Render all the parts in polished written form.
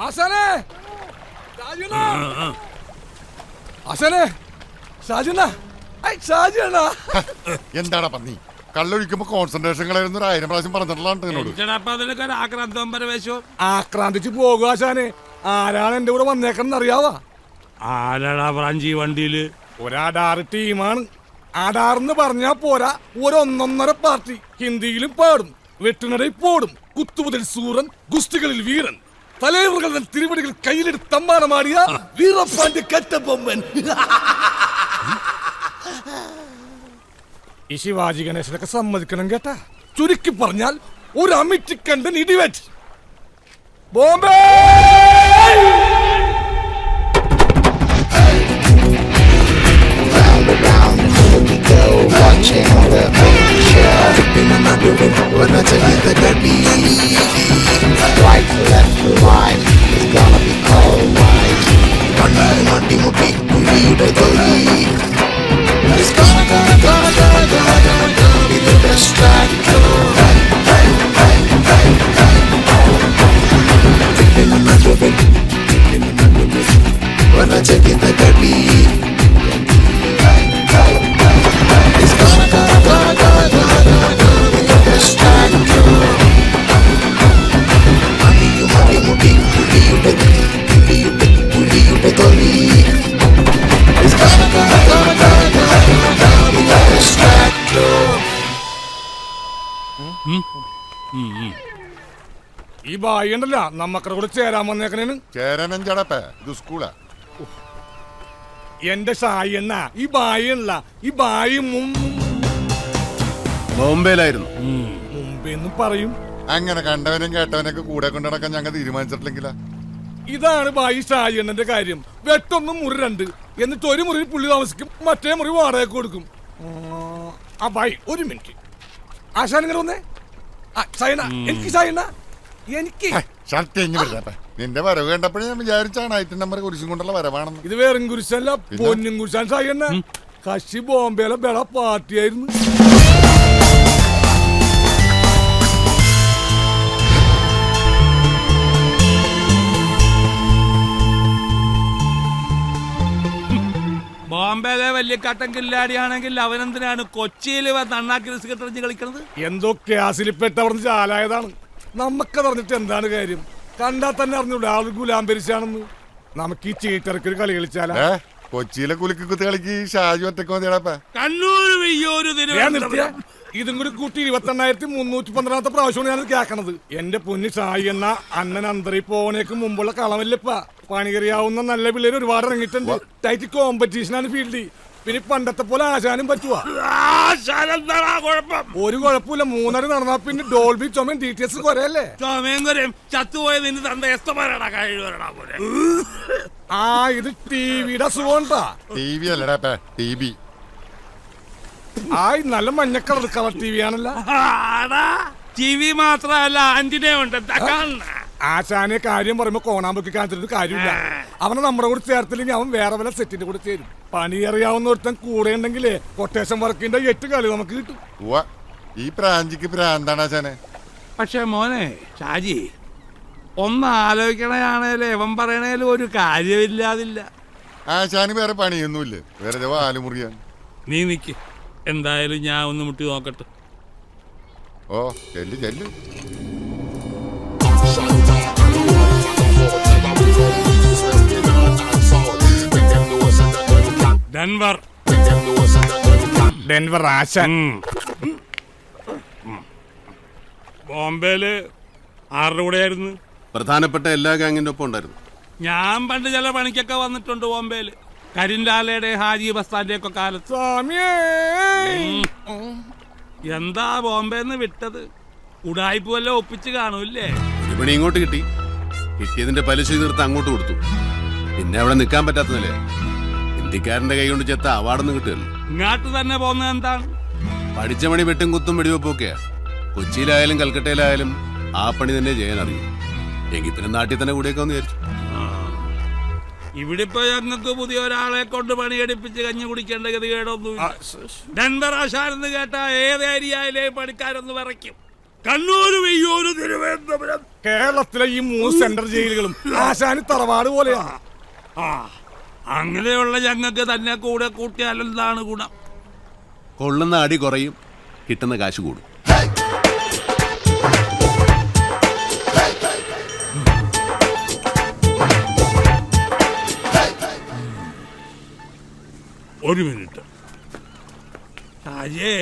ആശാനെ എന്താടാ പന്നി കള്ളൊഴിക്കുമ്പോ കോൺസെൻട്രേഷൻ കളയുന്ന 1000 പ്രാവശ്യം പറഞ്ഞിട്ടുള്ള ആക്രാന്തിച്ച് പോകുക ആശാനെ. ആരാണ് എന്റെ കൂടെ വന്നേക്കണെന്ന് അറിയാവാ? ആരാടാ ബ്രാഞ്ചി വണ്ടിയില്? ഒരാടാറ് ടീമാണ്. ആടാറെന്ന് പറഞ്ഞാ പോരാ, ഒരൊന്നൊന്നര പാർട്ടി. ഹിന്ദിയിലും പാടും, വെട്ടുനടയിൽ പോടും, കുത്തുമുതൽ സൂറൻ, ഗുസ്തികളിൽ വീരൻ, തലൈവറുകൾ തിരുവടികൾ കയ്യിലെടുത്ത് തമ്മാനമാടിയ വീരപ്പാന്റെ കറ്റബൊമ്മൻ. ഈ ശിവാജി ഗണേശനൊക്കെ സമ്മതിക്കണം കേട്ടാ. ചുരുക്കി പറഞ്ഞാൽ ഒരു അമിറ്റിക്കണ്ടൻ ഇടിവെറ്റ്. Bombay watching the picture when I tell you the dirty right left right it's gonna be alright Monday mutti kuliude tholi it's gonna be the best track when I tell you the dirty ഈ ബായി ഉണ്ടല്ല നമ്മക്കടെ കൂടെ ചേരാൻ വന്നേക്കണേന്. ചേരാനെഞ്ചടപ്പേ ഇത് സ്കൂളാ. എന്റെ ഷായി എണ്ണ ഈ ബായി ഉള്ള ഈ ബായി ബോംബെയിലായിരുന്നു. മുംബൈന്ന് പറയും. അങ്ങനെ കണ്ടവനും കേട്ടവനൊക്കെ കൂടെ കൊണ്ട് നടക്കാൻ ഞങ്ങൾ തീരുമാനിച്ചിട്ടില്ലെങ്കിലാ. ഇതാണ് ബായി ഷായി എണ്ണന്റെ കാര്യം. വെട്ടൊന്നും മുറി 2, എന്നിട്ട് ഒരു മുറി പുള്ളി താമസിക്കും, മറ്റേ മുറി വാടക കൊടുക്കും. ആ ബായി ഒരു മിനിറ്റ്. ആശാൻ ഇങ്ങനെ വന്നേ. എനിക്ക് ഷായിണ്ണ എനിക്ക് നിന്റെ വരവ് കണ്ടപ്പോഴേ ഞാൻ വിചാരിച്ചാണ് ഐറ്റം നമ്പർ കുരിശും കൊണ്ടുള്ള വരവാണെന്ന്. ഇത് വേറും കുരിശല്ല, പൊന്നും കുരിശാൻ ഷായിണ്ണ. കശി ബോംബെയിലെ ബെള പാർട്ടിയായിരുന്നു. ബോംബെയിലെ വലിയ കട്ടൻ കില്ലാടിയാണെങ്കിൽ അവനെന്തിനാണ് കൊച്ചിയിൽ നന്നാക്കി റിസ്ക് കളിക്കുന്നത്? എന്തോ ക്യാസിൽപ്പെട്ടവർന്ന് ചാലായതാണ്. നമുക്കതറിഞ്ഞിട്ട് എന്താണ് കാര്യം? കണ്ടാൽ തന്നെ അറിഞ്ഞൂടെ ആള് ഗുലാംബരിച്ചാണെന്ന്. നമുക്ക് ഈ ചീട്ടിറക്കൊരു കളി കളിച്ചാലാ? കൊച്ചിയിലെ കുലുക്കി കുത്തി കളിക്ക് ഷാജി ഒറ്റക്ക് മതിയടാപ്പ. ഇതും കൂടി കൂട്ടി 28,312 പ്രാവശ്യമാണ് ഞാൻ കേൾക്കണത്. എന്റെ പൊന്നി ഷായി എന്ന അണ്ണൻ അന്തരി പോണേക്ക് മുമ്പുള്ള കളമല്ലപ്പ. പണികറിയാവുന്ന നല്ല പിള്ളേര് ഒരുപാട് ഇറങ്ങിയിട്ടുണ്ട്. ടൈറ്റ് കോമ്പറ്റീഷനാണ് ഫീൽഡ്. പിന്നെ പണ്ടത്തെ പോലെ ആശാനും പറ്റുവാ? ഒരു കുഴപ്പമില്ല. 3:30 നടന്നാ പിന്നെ ഡോൾബി ചുമയും DTS കുറയല്ലേ? ആ ഇത് ടിവിയുടെ അസുഖണ്ടാ. TV അല്ലടാ TV. ആയി നല്ല മഞ്ഞക്കളർ കളർ TV ആണല്ലോ. TV മാത്രല്ല ആന്റിനെ ഉണ്ട്. ആശാനെ കാര്യം പറയുമ്പോ കോണാമ്പൊക്കെ കാണിച്ചിട്ട് കാര്യമില്ല. അവനെ നമ്മുടെ കൂടെ ചേർത്തില്ലെങ്കിൽ അവൻ വേറെ വല്ല സെറ്റിന്റെ കൂടെ ചേരും. പണി അറിയാവുന്ന ഒരുത്തൻ കൂടെ ഉണ്ടെങ്കിലേ കൊട്ടേഷൻ വർക്കിന്റെ 8 കളി നമുക്ക് കിട്ടും. ഈ പ്രാഞ്ചിക്ക് പ്രാന്താണ് ആശാനെ. പക്ഷെ മോനെ ഷാജി ഒന്ന് ആലോചിക്കണയാണേലും എവൻ പറയണേലും ഒരു കാര്യമില്ലാതില്ല. ആശാന് വേറെ പണിയൊന്നുമില്ല, വെറുതെ വാലുമുറിയാൻ. നീ നിക്ക്, എന്തായാലും ഞാൻ ഒന്ന് മുട്ടി നോക്കട്ടെ. ഓ ചെല്ലു ചെല്ലു. ഡെൻവർ ആശാൻ. ബോംബെയില് ആരുടെ കൂടെയായിരുന്നു? പ്രധാനപ്പെട്ട എല്ലാ ഗാങ്ങിന്റെ ഒപ്പം ഉണ്ടായിരുന്നു. ഞാൻ പണ്ട് ചില പണിക്കൊക്കെ വന്നിട്ടുണ്ട് ബോംബെയില്. കരിൻലാലയുടെ ഹാജി ബസ്താന്റെ ഒക്കെ കാലത്ത്. എന്താ ബോംബെന്ന് വിട്ടത്? ഉടായ്പ വല്ല ഒപ്പിച്ച് കാണൂല്ലേ? ഒരു പണി ഇങ്ങോട്ട് കിട്ടി, കിട്ടിയതിന്റെ പലിശ തീർത്ത് അങ്ങോട്ട് കൊടുത്തു. പിന്നെ അവിടെ നിൽക്കാൻ പറ്റാത്ത നിലയാ. ഹിന്ദിക്കാരന്റെ കൈ കൊണ്ട് ചെത്ത അവാർഡൊന്നും കിട്ടുകയല്ലോ. ഇങ്ങോട്ട് തന്നെ പോകുന്നത് എന്താണ്? പഠിച്ച പണി വെട്ടും കുത്തും വെടിവെപ്പൊക്കെയാ. കൊച്ചിയിലായാലും കൽക്കട്ടയിലായാലും ആ പണി തന്നെ ചെയ്യാൻ അറിയും. എങ്കിൽ പിന്നെ നാട്ടിൽ തന്നെ കൂടെയൊക്കെ വിചാരിച്ചു. ഇവിടെ ഇപ്പൊ ഞങ്ങൾക്ക് പുതിയ ഒരാളെ കൊണ്ട് പണിയെടുപ്പിച്ച് കഞ്ഞി കുടിക്കേണ്ട ഗതികേടൊന്നും. ഡെൻവർ ആശാനെന്ന് കേട്ടാ ഏത് ഏരിയയിലെ പണിക്കാരൊന്ന് വിറയ്ക്കും. കണ്ണൂര്, വെയ്യൂര്, തിരുവനന്തപുരം. കേരളത്തിലെ ഈ 3 സെൻട്രൽ ജയിലുകളും ആശാന് തറവാട് പോലെയാണ്. ആ, അങ്ങനെയുള്ള ഞങ്ങൾക്ക് തന്നെ കൂടെ കൂട്ടിയാലെന്താണ് ഗുണം? കൊള്ളുന്ന അടി കുറയും, കിട്ടുന്ന കാശ് കൂടും. ഒരു മിനിറ്റ്. ഷാജേ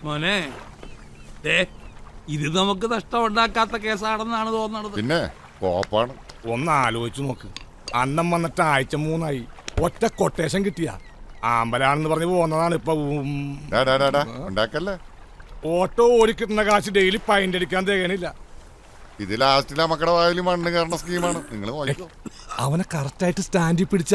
മോനെ, ദേ ഇത് നമുക്ക് നഷ്ടമുണ്ടാക്കാത്ത കേസാണെന്നാണ് തോന്നണത്. പിന്നെ കോപ്പാണ്. ഒന്ന് ആലോചിച്ചു നോക്ക്. അന്നം വന്നിട്ട് ആഴ്ച 3 ആയി. ഒറ്റ കൊട്ടേഷൻ കിട്ടിയ ആമ്പലാണെന്ന് പറഞ്ഞ് പോകുന്നതാണ് ഇപ്പൊ. ഉണ്ടാക്കല്ലേ. ഓട്ടോ ഓടിക്കിട്ടുന്ന കാശ് ഡെയിലി പൈൻ്റ് അടിക്കാൻ തികയണില്ല. ഇത് ലാസ്റ്റിലെ മക്കളുടെ വായിൽ മണ്ണ് കയറുന്ന സ്കീമാണ്. നിങ്ങൾ നോക്കിക്കോ. അവനെ കറക്റ്റായിട്ട് സ്റ്റാൻഡിൽ പിടിച്ച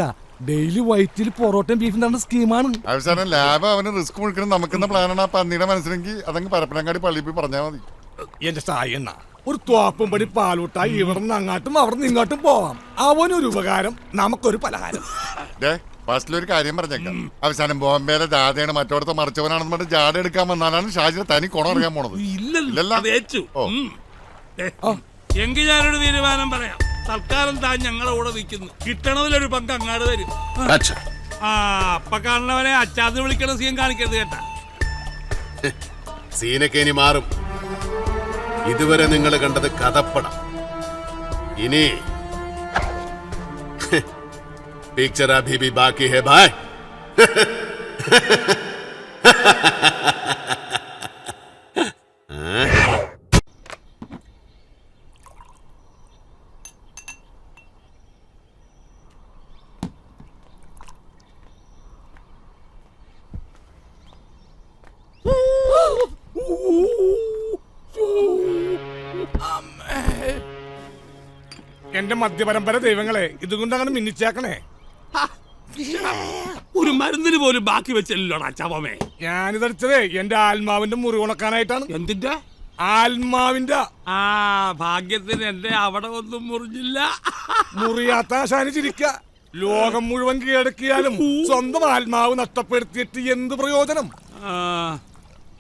ഡെയിലി വൈറ്റിൽ പൊറോട്ടയും ബീഫും തന്ന സ്കീമാണ്. അവസാനം ലാബ് അവന് റിസ്ക് മുഴുക്കണം നമുക്കെന്ന പ്ലാനാണ്. ആ പന്നിയുടെ മനസ്സിലെങ്കിൽ അതങ്ങ് പരപ്പനങ്ങാടി പള്ളിയിൽ പോയി പറഞ്ഞാൽ മതി. എന്റെ സായി എണ്ണ ഒരു ത്വാപ്പും പടി പാലൂട്ടായി ഇവിടെ നിന്ന് അങ്ങാട്ടും അവിടെ നിന്ന് ഇങ്ങോട്ടും പോവാം. അവനൊരു ഉപകാരം, നമുക്കൊരു പലഹാരം. ഫസ്റ്റിലൊരു കാര്യം പറഞ്ഞേക്കാം. അവസാനം ബോംബെയിലെ ജാഥയാണ് മറ്റോടത്തെ മറിച്ചവനാണെന്ന് പറഞ്ഞ് ജാഥ എടുക്കാൻ വന്നാലാണ് ഷാജിനെ തനി കുണം അറിയാൻ പോണത്. എങ്കിൽ ഞാനൊരു തീരുമാനം പറയാം. തൽക്കാലം താൻ ഞങ്ങളെ കൂടെ നിൽക്കുന്നു. കിട്ടണതിലൊരു പങ്ക് അങ്ങാട് തരും. ആ, അപ്പ കാണുന്നവനെ അച്ചാന്ന് വിളിക്കണ സീൻ കാണിക്കരുത് കേട്ടാ. സീനൊക്കെ ഇനി മാറും. ഇതുവരെ നിങ്ങൾ കണ്ടത് കഥപ്പടം. ഇനി പിക്ചർ അഭി ഭി ബാക്കി ഹെ ഭായ്. എന്റെ മധ്യപരമ്പര ദൈവങ്ങളെ, ഇതുകൊണ്ട് അങ്ങനെ മിന്നിച്ചേക്കണേ. ഒരു മരുന്നിന് പോലും ബാക്കി വെച്ചല്ലോടാ ചവമേ. ഞാനിതടിച്ചതേ എന്റെ ആത്മാവിന്റെ മുറി ഉണക്കാനായിട്ടാണ്. എന്തിന്റെ ആത്മാവിന്റെ? ആ, ഭാഗ്യത്തിന് എന്റെ അവിടെ ഒന്നും മുറിഞ്ഞില്ല. മുറിയാത്ത ആശാന് ചിരിക്ക. ലോകം മുഴുവൻ കീഴടക്കിയാലും സ്വന്തം ആത്മാവ് നഷ്ടപ്പെടുത്തിയിട്ട് എന്ത് പ്രയോജനം?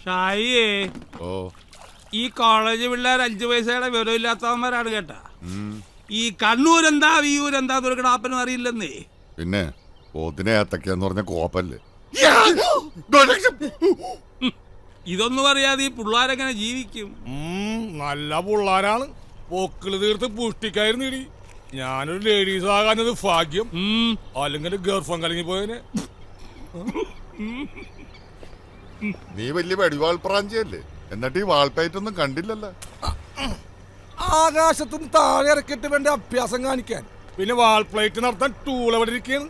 ഷായിയേ, ഈ കോളേജ് പിള്ളേർ 5 പൈസയുടെ വിവരമില്ലാത്തവന്മാരാണ് കേട്ടാ. ഈ കണ്ണൂരെന്താ വിയൂരെന്താ ദുർഘടാപ്പനും അറിയില്ലെന്നേ. പിന്നെ പോത്തിനെ ഏത്തക്കാന്ന് പറഞ്ഞ കോപ്പല്ലേ. ഇതൊന്നും അറിയാതെ ഈ പിള്ളേരെങ്ങനെ ജീവിക്കും? നല്ല പിള്ളേരാണ്. പൊക്കിള് തീർത്ത് പുഷ്ടിക്കായി നേടി. ഞാനൊരു ലേഡീസ് ആകാനത് ഭാഗ്യം. അല്ലെങ്കിൽ ഗർഭം കലങ്ങി പോയനെ. നീ വലിയ വെടിവാൾ പ്രാഞ്ചിയല്ലേ, എന്നിട്ട് ഈ വാൾപ്പയറ്റൊന്നും കണ്ടില്ലല്ലോ. ആകാശത്തുനിന്ന് താഴെ ഇറക്കിയിട്ട് വേണ്ട അഭ്യാസം കാണിക്കാൻ. പിന്നെ വാൾ പ്ലേറ്റ് നടത്താൻ ടൂൾ എവിടെ ഇരിക്കുകയാണ്?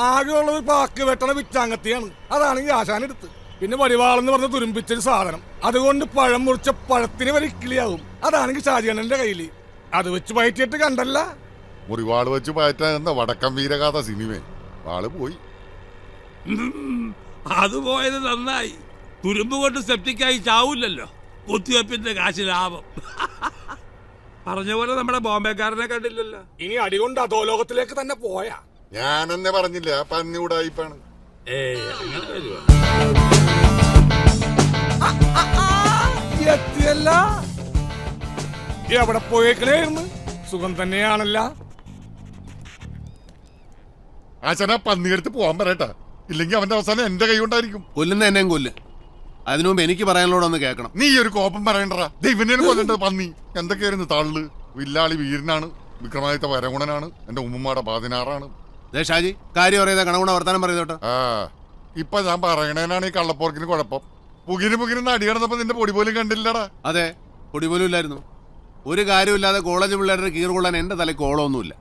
ആകെയുള്ളത് പാക്ക് വെട്ടണ വിറ്റാങ്ങത്തിയാണ്. അതാണെങ്കിൽ ആശാനെടുത്ത്. പിന്നെ വടിവാളെന്ന് പറഞ്ഞ തുരുമ്പിച്ചൊരു സാധനം. അതുകൊണ്ട് പഴം മുറിച്ച പഴത്തിന് വരെ ഇക്കിളിയാവും. അതാണെങ്കിൽ ഷാജിയണ്ണന്റെ കയ്യില്. അത് വെച്ച് പയറ്റിയിട്ട് കണ്ടല്ല. മുറിവാള് വെച്ച് പയറ്റാൻ എന്താ വടക്കം വീരഗാഥ സിനിമ. വാള് പോയി. അത് പോയത് നന്നായി. തുരുമ്പ് കൊണ്ട് സെപ്റ്റിക്കായി ചാവൂല്ലല്ലോ. കുത്തിവെപ്പിന്റെ കാശ് ലാഭം. പറഞ്ഞ പോലെ നമ്മുടെ ബോംബെക്കാരനെ കണ്ടില്ലല്ലോ. ഇനി അടികൊണ്ട് അധോലോകത്തിലേക്ക് തന്നെ പോയാ. ഞാനെന്നെ പറഞ്ഞില്ല, പന്നി ഉടായിപ്പാണ്. എത്തിയല്ല. എവിടെ പോയേക്കണേന്ന്? സുഖം തന്നെയാണല്ല. ആശാന പന്നിയെടുത്ത് പോവാൻ പറയട്ടാ, ഇല്ലെങ്കിൽ അവന്റെ അവസാനം എന്റെ കൈ കൊണ്ടായിരിക്കും. കൊല്ലുന്ന എന്നെയും കൊല്ല്. അതിനു മുമ്പ് എനിക്ക് പറയാനുള്ളതൊന്ന് കേൾക്കണം. നീ ഒരു കോപം പറയണ്ടടാ. ദൈവനെയാണ് കൊല്ലേണ്ടത്. പന്നി എന്തൊക്കെയായിരുന്നു തള്ളു. വില്ലാളി വീരനാണ്, വിക്രമാദിത്യ വരഗുണനാണ്, എന്റെ ഉമ്മുമ്മയുടെ 16ആണ്. ഷാജി, കാര്യം അറിയാതെ കണകുണ വർത്താനം പറയുന്നോട്ടോ. ആ, ഇപ്പൊ ഞാൻ പറയണേനാണ് ഈ കള്ളപ്പോർക്കിന് കുഴപ്പം. പുകിന് അടി കിടന്നപ്പോ നിന്റെ പൊടി പോലും കണ്ടില്ലടാ. അതെ, പൊടി പോലും ഇല്ലായിരുന്നു. ഒരു കാര്യമില്ലാതെ കോളേജ് പിള്ളേരുടെ കീർ കൊള്ളാൻ എന്റെ തലയ്ക്ക് ഓളമൊന്നുമില്ല.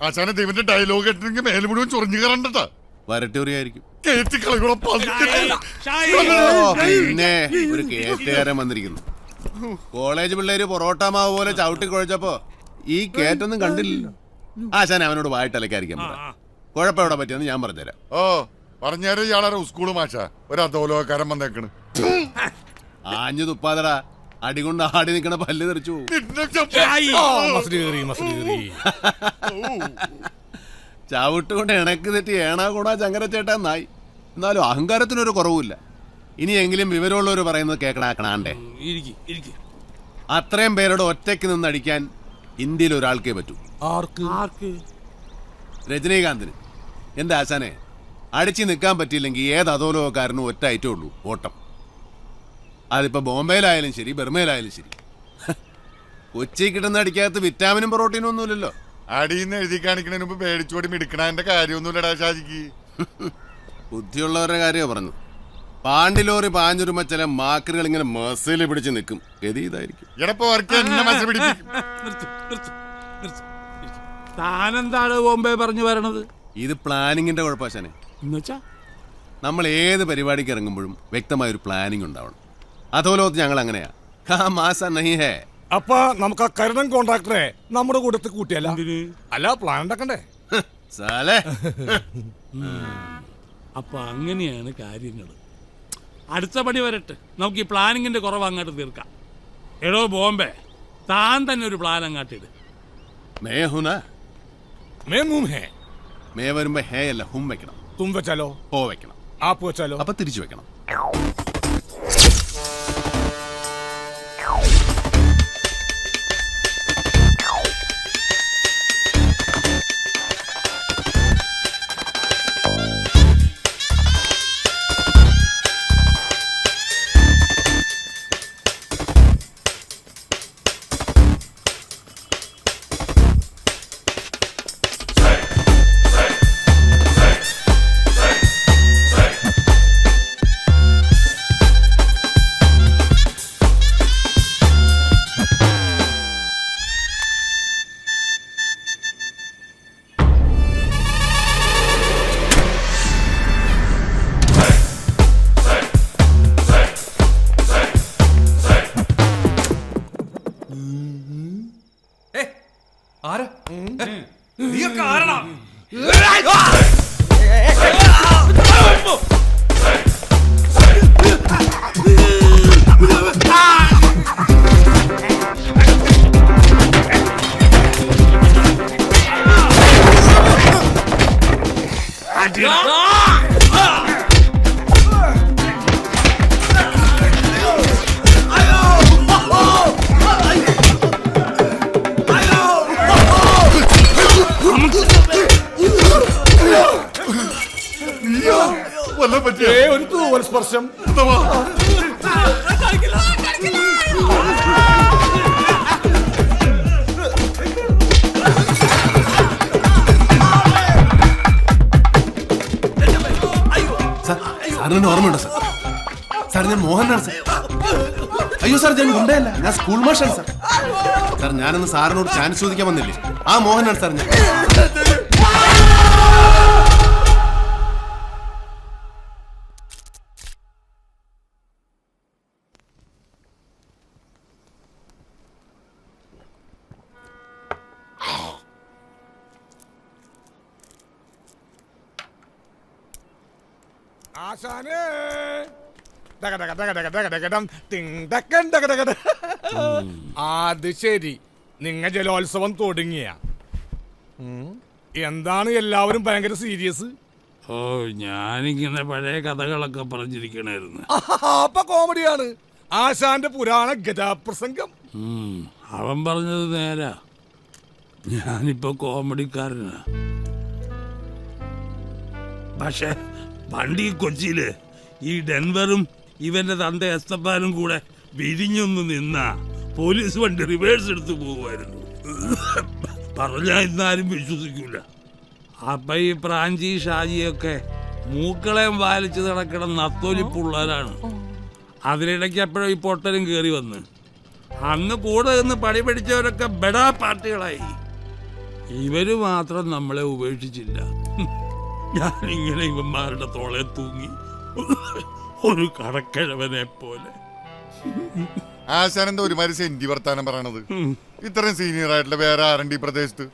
ആശാന ദൈവന്റെ ഡയലോഗ് കേട്ടിട്ടുണ്ടെങ്കിൽ മേല് മുഴുവൻ ചൊറിഞ്ഞു കയറണ്ടട്ടാ. വരട്ടൂറിയായിരിക്കും. പിന്നെ ഒരു കേറ്റുകാരൻ വന്നിരിക്കുന്നു. കോളേജ് പിള്ളേര് പൊറോട്ട മാവ് പോലെ ചവിട്ടി കുഴച്ചപ്പോ ഈ കേറ്റൊന്നും കണ്ടില്ലല്ലോ. ആശാൻ അവനോട് വായിട്ടലക്കായിരിക്കാൻ പറയാം. കുഴപ്പം എവിടെ പറ്റിയെന്ന് ഞാൻ പറഞ്ഞുതരാം. ഓ, പറഞ്ഞാലും ഇയാളെ സ്കൂള് മാഷ ഒരു അധോലോകക്കാരൻ വന്നേക്കണ്. ആഞ്ഞു തുപ്പാതടാ, അടികൊണ്ട് ആടി നിക്കണ പല്ല് തെറിച്ചു. ചവിട്ടുകൊണ്ട് ഇണക്ക് തെറ്റി ഏണാ കൂടാ ചങ്കരച്ചേട്ടാ നായി. എന്നാലും അഹങ്കാരത്തിനൊരു കുറവുമില്ല. ഇനിയെങ്കിലും വിവരമുള്ളവർ പറയുന്നത് കേൾക്കണാക്കണാണ്ടേ. അത്രയും പേരോട് ഒറ്റയ്ക്ക് നിന്ന് അടിക്കാൻ ഇന്ത്യയിൽ ഒരാൾക്കേ പറ്റൂ. ആർക്ക്? രജനീകാന്തിന്. എന്താ ആശാനെ, അടിച്ചു നിൽക്കാൻ പറ്റിയില്ലെങ്കിൽ ഏത് അധോലോകക്കാരനും ഒറ്റ ഐറ്റേ ഉള്ളൂ, ഓട്ടം. അതിപ്പോ ബോംബെയിലായാലും ശരി, ബർമയിലായാലും ശരി. കൊച്ചി കിട്ടുന്ന അടിക്കകത്ത് വിറ്റാമിനും പ്രോട്ടീനും ഒന്നുമില്ലല്ലോ. അടിയിന്ന് എഴുതി കാണിക്കണതിന് മുമ്പ് പേടിച്ചോടി മിടുക്കണതിന്റെ കാര്യമൊന്നുമില്ലടാ ഷാജിക്ക്. ബുദ്ധിയുള്ളവരുടെ കാര്യമാണ് പറഞ്ഞു. പാണ്ടിലോറി പാഞ്ഞുരുമ്പോ ചില മാക്കറുകൾ ഇങ്ങനെ മസിൽ പിടിച്ച് നിൽക്കും. ഗതി ഇതായിരിക്കും. താനെന്താണ് ബോംബെ പറഞ്ഞു വരണത്? ഇത് പ്ലാനിങ്ങിന്റെ കുഴപ്പശാനെ. എന്നുവെച്ചാ നമ്മൾ ഏത് പരിപാടിക്ക് ഇറങ്ങുമ്പോഴും വ്യക്തമായൊരു പ്ലാനിങ് ഉണ്ടാവണം. അധോലോകത്ത് ഞങ്ങൾ അങ്ങനെയാ. അപ്പൊ നമുക്ക് ആ കരുണൻ കോൺട്രാക്ടറെ നമ്മുടെ കൂട്ടത്തിൽ കൂട്ടിയല്ല? അല്ല, പ്ലാൻ ഉണ്ടാക്കണ്ടേ? അപ്പൊ അങ്ങനെയാണ് കാര്യങ്ങൾ. അടുത്ത പണി വരട്ടെ, നമുക്ക് ഈ പ്ലാനിങ്ങിന്റെ കുറവ് അങ്ങോട്ട് തീർക്കാം. എടോ ബോംബെ, താൻ തന്നെ ഒരു പ്ലാൻ അങ്ങാട്ടിട്. മേ വരുമ്പോ ഹേ അല്ല, ഹും വെക്കണം. തും വെച്ചാലോ? ഹോ വെക്കണം. ആപ്പ് വെച്ചാലോ? അപ്പൊ തിരിച്ചു വെക്കണം. ഒരു തൂവൽ സ്പർശം. സാറിന് ഓർമ്മയുണ്ടോ സാർ? സാർ, ഞാൻ മോഹനാണ് സാർ. അയ്യോ സാർ, ഞാൻ ഗുണ്ടയല്ല, ഞാൻ സ്കൂൾ മാഷാണ് സാർ. സാർ, ഞാനൊന്ന് സാറിനോട് ചാൻസ് ചോദിക്കാൻ വന്നില്ലേ? ആ മോഹനാണ് സാർ ഞാൻ. ആശാനേ, അത് ശരി, നിങ്ങ ജലോത്സവം തുടങ്ങിയ എന്താണ് എല്ലാവരും ഭയങ്കര സീരിയസ്? ഓ, ഞാനിങ്ങനെ പഴയ കഥകളൊക്കെ പറഞ്ഞിരിക്കണായിരുന്നു. അപ്പൊ കോമഡിയാണ്. ആശാന്റെ പുരാണ ഗതാപ്രസംഗം. അവൻ പറഞ്ഞത് നേരാ. ഞാനിപ്പോ കോമഡിക്കാരനാ. പക്ഷെ പണ്ട് ഈ കൊച്ചിയില് ഈ ഡെൻവറും ഇവന്റെ തന്ത എസ്തപ്പാനും കൂടെ വിരിഞ്ഞൊന്ന് നിന്ന പോലീസ് വണ്ടി റിവേഴ്സ് എടുത്ത് പോകുമായിരുന്നു. പറഞ്ഞാ ഇന്നാരും വിശ്വസിക്കൂല. അപ്പൊ ഈ പ്രാഞ്ചി ഷാജിയൊക്കെ മൂക്കളെയും വാലിച്ച് നടക്കണം നത്തോലിപ്പുള്ളവരാണ്. അതിനിടയ്ക്ക് എപ്പോഴും ഈ പൊട്ടലും കയറി വന്ന് അന്ന് കൂടെ നിന്ന് പണി പിടിച്ചവരൊക്കെ ബെഡാ പാർട്ടികളായി. ഇവര് മാത്രം നമ്മളെ ഉപേക്ഷിച്ചില്ല. ഞാനിങ്ങനെ ഇവന്മാരുടെ തോളെ തൂങ്ങി ഒരു കടക്കിഴവനെ പോലെ. ആശാനെന്താ ഒരുമാതിരി സെന്റി വർത്താനം പറയണത്? ഇത്രയും സീനിയർ ആയിട്ടുള്ള വേറെ ആരണ്ടി പ്രദേശത്ത്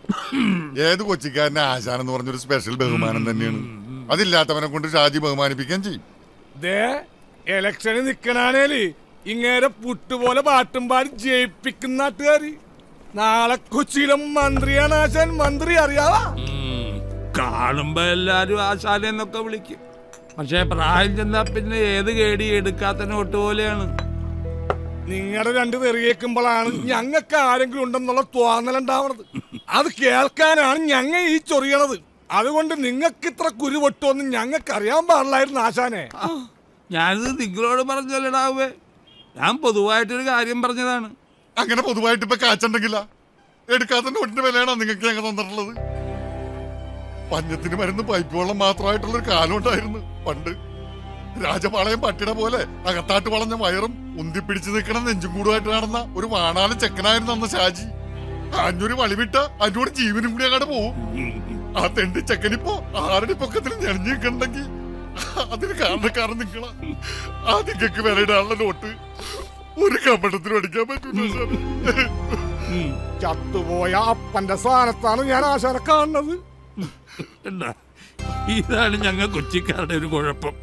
ഏത് കൊച്ചിക്കാരനെ ആശാൻ എന്ന് പറഞ്ഞൊരു സ്പെഷ്യൽ ബഹുമാനം തന്നെയാണ്. അതില്ലാത്തവനെ കൊണ്ട് ഷാജി ബഹുമാനിപ്പിക്കാൻ ചെയ്യും. എലക്ഷന് നിക്കണാണേല് ഇങ്ങേരെ പുട്ടുപോലെ പാട്ടും പാടി ജയിപ്പിക്കുന്ന നാട്ടുകാര്. നാളെ കൊച്ചിയിലെ മന്ത്രിയാണ് ആശാൻ. മന്ത്രി അറിയാവാ? കാണുമ്പോ എല്ലാരും ആശാനെന്നൊക്കെ വിളിക്കും. പക്ഷെ പ്രായം ചെന്നാ പിന്നെ ഏത് കേടി എടുക്കാത്ത നോട്ട് പോലെയാണ്. നിങ്ങളുടെ രണ്ട് തെറിയേക്കുമ്പോഴാണ് ഞങ്ങൾക്ക് ആരെങ്കിലും ഉണ്ടെന്നുള്ള തോന്നലുണ്ടാവണത്. അത് കേൾക്കാനാണ് ഞങ്ങ ഈ ചൊറിയണത്. അതുകൊണ്ട് നിങ്ങൾക്ക് ഇത്ര കുരു പൊട്ടുമെന്ന് ഞങ്ങൾക്ക് അറിയാൻ പാടില്ലായിരുന്നു ആശാനെ. ഞാനിത് നിങ്ങളോട് പറഞ്ഞല്ലടാവേ, ഞാൻ പൊതുവായിട്ടൊരു കാര്യം പറഞ്ഞതാണ്. അങ്ങനെ പൊതുവായിട്ട് ഇപ്പൊ കാച്ചുണ്ടെങ്കില എടുക്കാത്ത നോട്ടിന്റെ വിലയാണോ നിങ്ങൾക്ക് ഞങ്ങൾ തന്നിട്ടുള്ളത്? പഞ്ഞത്തിന് മരുന്ന് പൈപ്പ് വെള്ളം മാത്രമായിട്ടുള്ളൊരു കാലം ഉണ്ടായിരുന്നു പണ്ട്. രാജപാളയം പട്ടിയുടെ പോലെ അകത്താട്ട് വളഞ്ഞ വയറും ഉന്തിപ്പിടിച്ച് നിൽക്കണ നെഞ്ചും കൂടുമായിട്ട് നടന്ന ഒരു വാണാലും ചെക്കനായിരുന്നു അന്ന് ഷാജി. അഞ്ഞൂറ് വളിവിട്ട അഞ്ഞൂറ് ജീവനും കൂടി അങ്ങോട്ട് പോവും. ആ തെണ്ടി ചെക്കനിപ്പോ ആരുടെ പൊക്കത്തിൽ ഞെളിഞ്ഞു നിൽക്കണ്ടെങ്കിൽ അതിന് കാരണക്കാരൻ നിങ്ങളാ. ആ നിങ്ങൾക്ക് വിലയിടാനുള്ള നോട്ട് ഒരു കമ്പടത്തിനും അടിക്കാൻ പറ്റൂല. ചത്തുപോയ അപ്പന്റെ സ്ഥാനത്താണ് ഞാൻ ആശാനെ കാണുന്നത്. എന്താ, ഇതാണ് ഞങ്ങൾ കൊച്ചിക്കാരുടെ ഒരു കുഴപ്പം.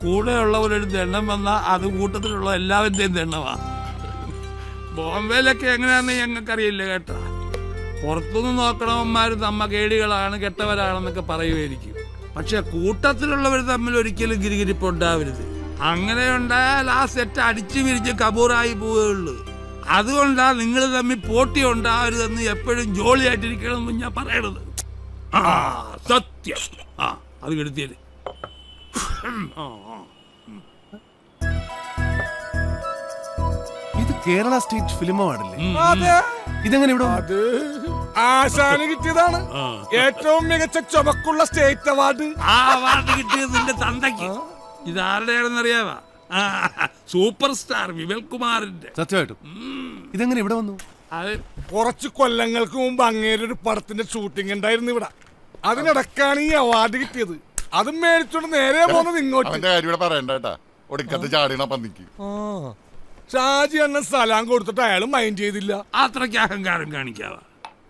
കൂടെയുള്ളവരൊരു ദണ്ണം വന്നാൽ അത് കൂട്ടത്തിലുള്ള എല്ലാവരുടെയും ദണ്ണമാ. ബോംബെയിലൊക്കെ എങ്ങനെയാണെന്ന് ഞങ്ങൾക്കറിയില്ല കേട്ടാ. പുറത്തുനിന്ന് നോക്കണവന്മാർ നമ്മ കേടികളാണ്, കെട്ടവരാണെന്നൊക്കെ പറയുമായിരിക്കും. പക്ഷെ കൂട്ടത്തിലുള്ളവർ തമ്മിൽ ഒരിക്കലും ഗിരിഗിരിപ്പ് ഉണ്ടാവരുത്. അങ്ങനെ ഉണ്ടായാൽ ആ സെറ്റ് അടിച്ചു വിരിച്ച് കബൂറായി പോവുകയുള്ളൂ. അതുകൊണ്ടാണ് നിങ്ങൾ തമ്മിൽ പോട്ടി ഉണ്ടാവരുതെന്ന് എപ്പോഴും ജോളിയായിട്ടിരിക്കണമെന്ന് ഞാൻ പറയണത്. ആ സത്യം. ആ അത് കെടുത്തിയത്. ഇത് കേരള സ്റ്റേറ്റ് ഫിലിം അവാർഡല്ലേ? അതെ, ഇതെങ്ങനെ ഇവിടെ വന്നു? അത് ആശാന് കിട്ടിയതാണ് ഏറ്റവും മികച്ച ചുമക്കുള്ള സ്റ്റേറ്റ് അവാർഡ്. ആ അവാർഡ് കിട്ടിയത് നിന്റെ തന്തയ്ക്ക്. ഇതാരുടെയാണെന്നറിയാവാ? സൂപ്പർ സ്റ്റാർ വിമൽ കുമാറിന്റെ. സത്യമായിട്ടും ഇതെങ്ങനെ ഇവിടെ വന്നു? അത് കുറച്ച് കൊല്ലങ്ങൾക്ക് മുമ്പ് അങ്ങേരൊരു പടത്തിന്റെ ഷൂട്ടിംഗ് ഉണ്ടായിരുന്നു ഇവിടെ. അതിനിടക്കാണ് ഈ അവാർഡ് കിട്ടിയത്. അതും മേടിച്ചോണ്ട് നേരെ പോകുന്നത് ഇങ്ങോട്ട്. അവന്റെ കാര്യം ഇവിടെ പറയണ്ട കേട്ടാ, ഒടുക്കത്ത് ചാടിയണ പന്നിക്ക്. ഷാജി അണ്ണൻ സ്ഥലം കൊടുത്തിട്ട് അയാൾ മൈൻഡ് ചെയ്തില്ല. അത്രയ്ക്ക് അഹങ്കാരം കാണിക്കാവാ.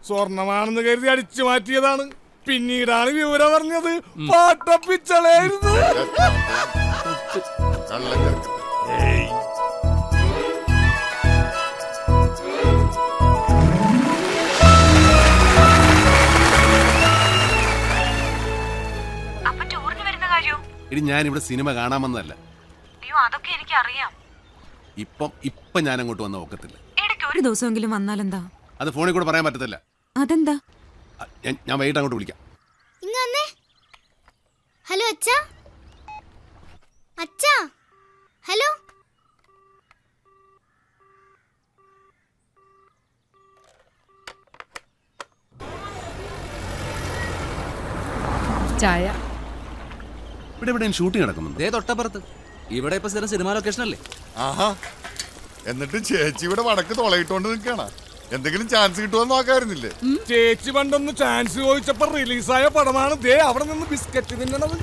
സ്വർണമാണെന്ന് കരുതി അടിച്ചു മാറ്റിയതാണ്. പിന്നീടാണ് വിവരം പറഞ്ഞത് പാട്ടപ്പിച്ചളായിരുന്നു. കള്ളം ചേർക്കട്ടെ. അപ്പൊ ടൂറിന് വരുന്ന കാര്യോ? ഇനി ഞാൻ ഇവിടെ സിനിമ കാണാമെന്നല്ല. അയ്യോ, അതൊക്കെ എനിക്ക് അറിയാം. ഇപ്പം ഞാൻ അങ്ങോട്ട് വന്ന ഒക്കത്തില്ല. ഇടയ്ക്ക് ഒരു ദിവസമെങ്കിലും വന്നാലെന്താ? അത് ഫോണിൽ കൂടെ പറയാൻ പറ്റത്തില്ല. അതെന്താ? ഞാൻ വൈകിട്ട് അങ്ങോട്ട് വിളിക്കാം. ഇങ്ങ് ഹലോ അച്ഛാ, അച്ഛാ, ഹലോ. ചായ. ഇവിടെ എവിടെയും ഷൂട്ടിംഗ് നടക്കുന്നുണ്ട്. തൊട്ടപ്പുറത്ത്. ഇവിടെ ഇപ്പൊ സ്ഥിരം സിനിമ ലൊക്കേഷൻ അല്ലേ? ആഹാ, എന്നിട്ട് ചേച്ചി ഇവിടെ വടക്ക് തുളയിട്ടോണ്ട് നിൽക്കണ. എന്തെങ്കിലും ചാൻസ് കിട്ടുമെന്ന് നോക്കായിരുന്നില്ലേ? ചേച്ചി പണ്ടൊന്ന് ചാൻസ് ചോദിച്ചപ്പോ റിലീസായ പടമാണ് ദേ അവിടെ നിന്ന് ബിസ്ക്കറ്റ് തിന്നണത്.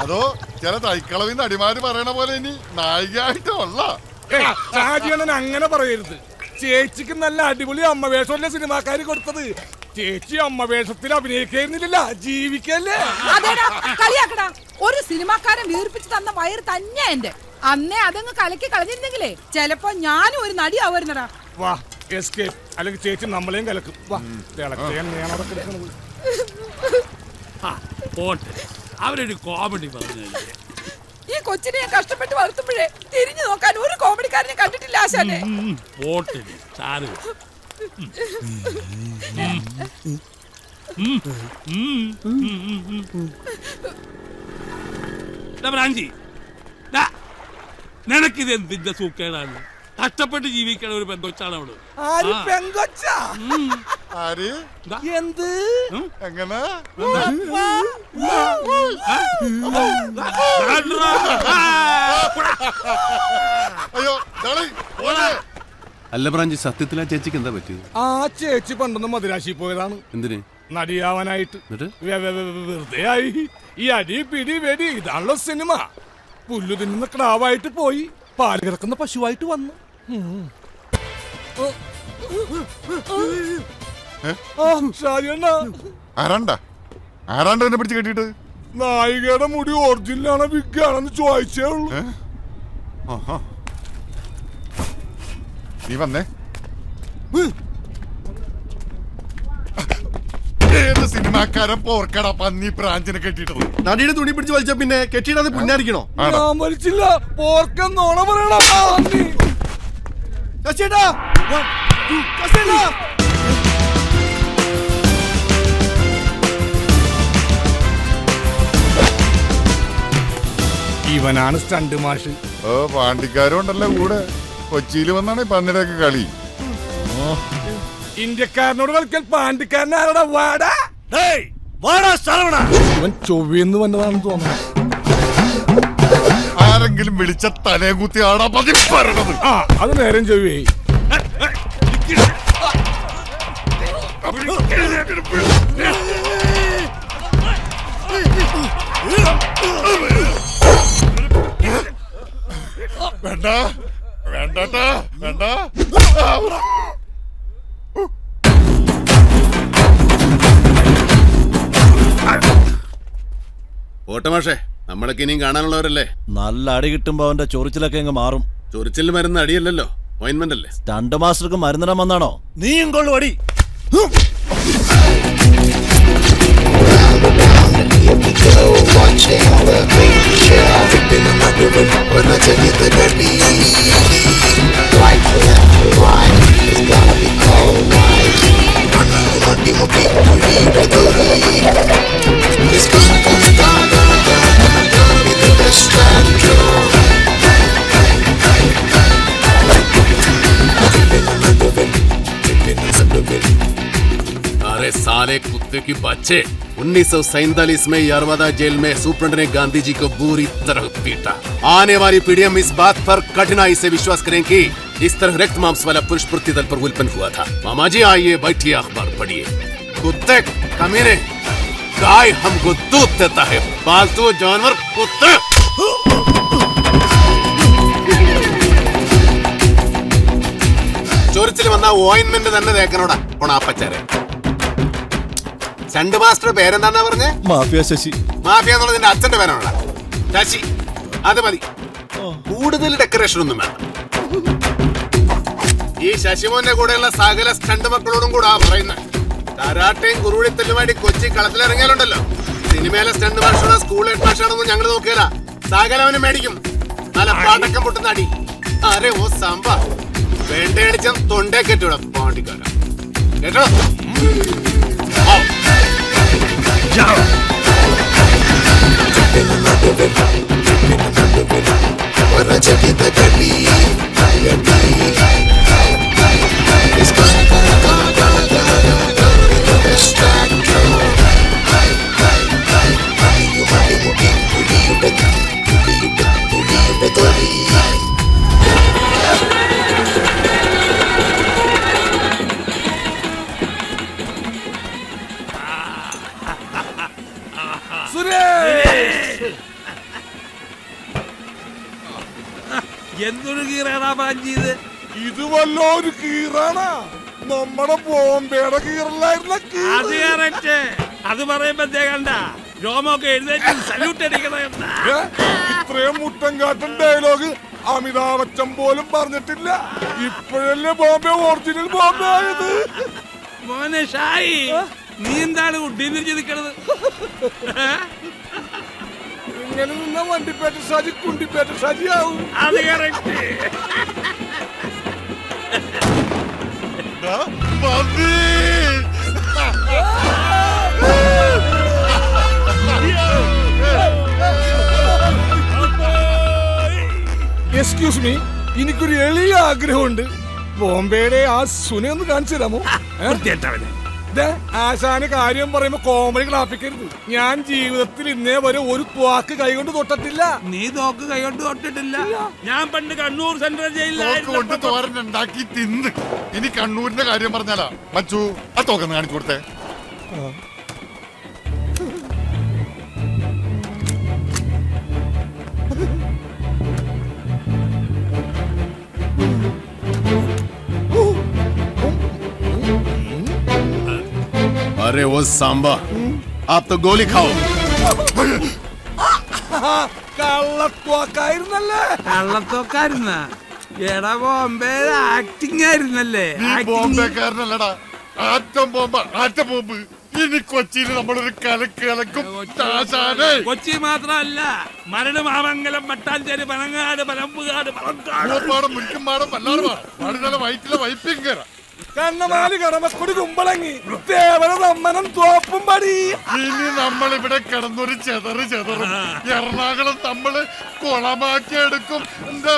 അതോ ചില തൈക്കളവിന്ന് അടിമാര് പറയണ പോലെ ഇനി നായികയായിട്ടുള്ള ഷാജിയണ്ണൻ അങ്ങനെ പറയരുത്. ചേച്ചിക്ക് നല്ല അടിപൊളി അമ്മ വേഷമല്ലേ സിനിമാക്കാര് കൊടുത്തത്. ചേച്ചി അമ്മ വേഷത്തിൽ അഭിനയിക്കുന്നില്ല, ജീവിക്കല്ലേ. കളിയാക്കടാ. ഒരു സിനിമാക്കാരൻ വീർപ്പിച്ച് തന്ന വയറ് തന്നെ എന്റെ. അന്നേ അതങ്ങ് കലക്കി കളഞ്ഞിരുന്നെങ്കിലേ ചിലപ്പോ ഞാനും ഒരു നടിയാവുന്നടാ. വാ എസ്കേപ്പ്, അല്ലെങ്കിൽ ചേച്ചി നമ്മളെയും കലക്കും. വാ തിളക്കാൻ അവിടെ കിടക്കുന്നത്. പോട്ടെ, അവരൊരു കോമഡി പറഞ്ഞു. ഈ കൊച്ചിനെ ഞാൻ കഷ്ടപ്പെട്ട് വളർത്തുമ്പോഴേ തിരിഞ്ഞു നോക്കാൻ ഒരു കോമഡിക്കാരനെ കണ്ടിട്ടില്ല ആശാനെ. പോട്ടെ സാറ്. ബ്രാഞ്ചി, നിനക്കിത് എന്തിന്റെ സൂക്കേടാണ്? കഷ്ടപ്പെട്ട് ജീവിക്കണ ഒരു പെങ്കൊച്ചാണ് അവള്. ആര് എന്ത് എങ്ങനെ അയ്യോ അല്ല ബ്രാഞ്ചി, സത്യത്തിൽ ആ ചേച്ചിക്ക് എന്താ പറ്റിയത്? ആ ചേച്ചി പണ്ടൊന്ന് മദിരാശി പോയതാണ്. എന്തിന്? നടിയാവാനായിട്ട്. എന്നിട്ട് വെറുതെ ആയി. ഈ അടി പിടി വെടി ഇതാണല്ലോ സിനിമ. പുല്ലു തിന്നുന്ന ക്രാവായിട്ട് പോയി പാല് കിടക്കുന്ന പശുവായിട്ട് വന്നു. ആരാണ്ട എന്നെ പിടിച്ച് കെട്ടിട്ട്? നായികയുടെ മുടി ഒറിജിനലാണോ വിഗാണെന്ന് ചോദിച്ചേ ഉള്ളൂ. നീ വന്നേ. ഏത് സിനിമാക്കാരൻ പോർക്കട പന്നി പ്രാഞ്ചിനെ കെട്ടിട്ടത്? നടിയുടെ തുണി പിടിച്ച് വലിച്ച പിന്നെ കെട്ടിയിടാതെ പുന്നാരിക്കണോ? ഞാൻ വലിച്ചില്ല. പോർക്കെന്നോണ പറയണ. ഇവനാണ് സ്റ്റണ്ട് മാഷ്. ഓ പാണ്ടിക്കാരും ഉണ്ടല്ലോ കൂടെ. കൊച്ചിയിൽ വന്നാണ് പന്നിടൊക്കെ കളി. ഇന്ത്യക്കാരനോട് കളിക്കാൻ പാണ്ടിക്കാരൻ ആരോടാ? വാടാ ഇവൻ ചൊവ്വെന്ന് വന്നതാണെന്ന് തോന്നുന്നു. ആരെങ്കിലും വിളിച്ച തലയെ കുത്തി ആടാ പതി പറയണത്. ആ അത് നേരം ചൊവ്വേ. വേണ്ട വേണ്ടാ വേണ്ട. ഓട്ടമാഷേ, നമ്മളൊക്കെ ഇനിയും കാണാനുള്ളവരല്ലേ? നല്ല അടി കിട്ടുമ്പോ അവന്റെ ചൊറിച്ചിലൊക്കെ അങ്ങ് മാറും. ചൊറിച്ചിൽ മരുന്ന് അടിയല്ലല്ലോ, ഓയിൻമെന്റ് അല്ലേ? സ്റ്റണ്ട് മാസ്റ്റർക്ക് മരുന്നിടാൻ വന്നാണോ? നീയും കൊള്ളു അടി. अरे साले कुत्ते की बच्चे, 1947 में यरवदा जेल में सुप्रेंट ने गांधी जी को बुरी तरह पीटा। आने वाली पीढ़ियां इस बात पर कठिनाई से विश्वास करें कि इस तरह रक्त मांस वाला पुरुष पृथ्वी तल पर उत्पन्न हुआ था। मामा जी आइए, बैठिए, अखबार पढ़िए। कुत्ते कमीने, गाय हमको दूध देता है, पालतू जानवर कुत्ते। ചൊറിച്ചിൽ വന്ന ഓയിൻമെന്റ് തന്നെ തേക്കനോടാ പൊണാപ്പച്ചാരെ. സ്റ്റണ്ട് മാസ്റ്റർ പേരെന്താന്നാ പറഞ്ഞേ? മാഫിയ ശശി. മാഫിയ എന്നുള്ളത് നിന്റെ അച്ഛന്റെ പേരാണോടാ? ശശി, അത് മതി. കൂടുതൽ ഡെക്കറേഷൻ ഒന്നും വേണം. ഈ ശശിമോന്റെ കൂടെയുള്ള സകല സ്റ്റണ്ട് മക്കളോടും കൂടാ പറയുന്നത്. കരാട്ടയും കുറുവിളിത്തല്ലുമായിട്ട് കൊച്ചി കളത്തിലിറങ്ങിയാലുണ്ടല്ലോ, സിനിമയിലെ സ്റ്റണ്ട് മാഷാണോ സ്കൂൾ ഹെഡ് മാഷാണോന്നും ഞങ്ങൾ നോക്കിയാല സകലവനും മേടിക്കും. നല്ല പാട്ടക്കം പൊട്ടുന്ന അടി. അരെ ഓ സാമ്പ വേണ്ടയടിച്ച തൊണ്ടേ കെട്ടൂടാ പാണ്ടിക്കാര. കേട്ടോ? എന്തൊരു കീറാണാ പാഞ്ചിയത്? ഇത് വല്ലൊരു കീറാണാ? നമ്മുടെ ബോംബെയുടെ കീറലായിരുന്ന അത് കറക്റ്റ്. അത് പറയുമ്പോ കണ്ട രോമൊക്കെ എഴുന്നേറ്റ് സല്യൂട്ട് അടിക്കണ. ഇത്രയും മുട്ടം കാട്ടൻ ഡയലോഗ് അമിതാഭ് ബച്ചൻ പോലും പറഞ്ഞിട്ടില്ല. ഇപ്പോഴല്ലേ ബോംബെ ഒറിജിനൽ ബോംബെ ആയത്. മോനെ ഷായി, നീ എന്താണ് കുട്ടീന്ന് ചിരിക്കണത്? ഇങ്ങനെ നിന്ന വണ്ടിപ്പേറ്റ ഷാജി കുണ്ടിപ്പേറ്റ ഷാജി ആവും. അത് കറക്റ്റ്. എക്സ്ക്യൂസ് മീ, എനിക്കൊരു എളിയ ആഗ്രഹമുണ്ട്. ബോംബെയുടെ ആ സുനെ ഒന്ന് കാണിച്ചു തരാമോ? ആശാന് കാര്യം പറയുമ്പോ കോമഡി ക്ലാപ്പിക്കരുത്. ഞാൻ ജീവിതത്തിൽ ഇന്നേ വരെ ഒരു തോക്ക് കൈകൊണ്ട് തൊട്ടിട്ടില്ല. നീ തോക്ക് കൈകൊണ്ട് തൊട്ടിട്ടില്ല? ഞാൻ പണ്ട് കണ്ണൂർ സെൻട്രൽ ജയിലിലായിരുന്നു തോരനുണ്ടാക്കി തിന്ന്. ഇനി കണ്ണൂരിന്റെ കാര്യം പറഞ്ഞാലാ മച്ചു ആ തോക്കെന്ന് കാണിച്ചു കൊടുത്തേ. अरे वो सांबा, आप तो गोली खाओ. കള്ളത്തോക്കായിരുന്നല്ലേ? കള്ളത്തോക്കായിരുന്ന? എടാ ബോംബെ ആക്ടിങ് ആയിരുന്നല്ലേ? ബോംബെക്കാരനല്ലടാ, ആറ്റം ബോംബ്, ആറ്റം ബോംബ്. ഇനി കൊച്ചിയിൽ നമ്മളൊരു കലക്കും ആശാനെ. കൊച്ചി മാത്രമല്ല മരട് മാമംഗലം മട്ടാഞ്ചേരി പനങ്ങാട് പനമ്പുകാട് പൂപ്പാടം മുരിക്കുംപാടം പല്ലാറുപാടം പാടുതല വയറ്റിലെ വൈപ്പിങ്കര കണ്ണമാലി കടമക്കൊടി കുമ്പളങ്ങി തേവര തമ്മനം തോപ്പും പടി. ഇനി നമ്മളിവിടെ കിടന്നൊരു ചെതറും എറണാകുളം നമ്മള് കുളമാക്കി എടുക്കും. എന്താ